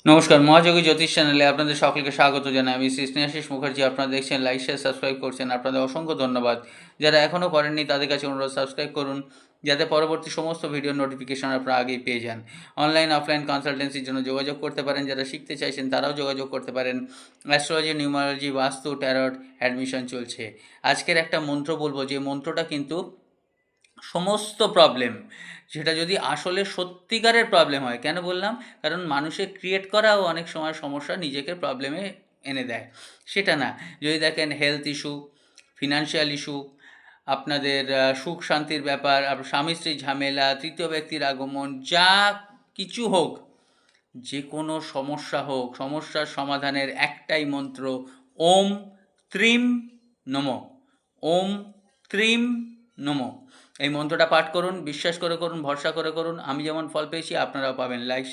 নমস্কার, মহাযোগী জ্যোতিষ চ্যানেলে আপনাদের সকলকে স্বাগত জানাই। আমি শ্রী স্নেহাশিস মুখার্জি। আপনারা দেখছেন, লাইক শেয়ার সাবস্ক্রাইব করছেন, আপনাদের অসংখ্য ধন্যবাদ। যারা এখনও করেননি তাদের কাছে অনুরোধ, সাবস্ক্রাইব করুন, যাতে পরবর্তী সমস্ত ভিডিও নোটিফিকেশন আপনারা আগেই পেয়ে যান। অনলাইন অফলাইন কনসালটেন্সির জন্য যোগাযোগ করতে পারেন, যারা শিখতে চাইছেন তারাও যোগাযোগ করতে পারেন। অ্যাস্ট্রোলজি, নিউমারোলজি, বাস্তু, ট্যারট অ্যাডমিশন চলছে। আজকের একটা মন্ত্র বলবো, যে মন্ত্রটা কিন্তু সমস্ত প্রবলেম, সেটা যদি আসলে সত্যিকারের প্রবলেম হয়, কেন বললাম, কারণ মানুষের ক্রিয়েট করাও অনেক সময় সমস্যা নিজেকে প্রবলেমে এনে দেয়। সেটা না, যদি দেখেন হেলথ ইস্যু, ফিনান্সিয়াল ইস্যু, আপনাদের সুখ শান্তির ব্যাপার, স্বামী স্ত্রীর ঝামেলা, তৃতীয় ব্যক্তির আগমন, যা কিছু হোক, যে কোনো সমস্যা হোক, সমস্যার সমাধানের একটাই মন্ত্র, ওম ত্রিম নমঃ। ওম ত্রিম নমঃ। এই মন্ত্রটা পাঠ করুন, বিশ্বাস করে করুন, ভরসা করে করুন। আমি যেমন ফল পেয়েছি আপনারাও পাবেন। লাইক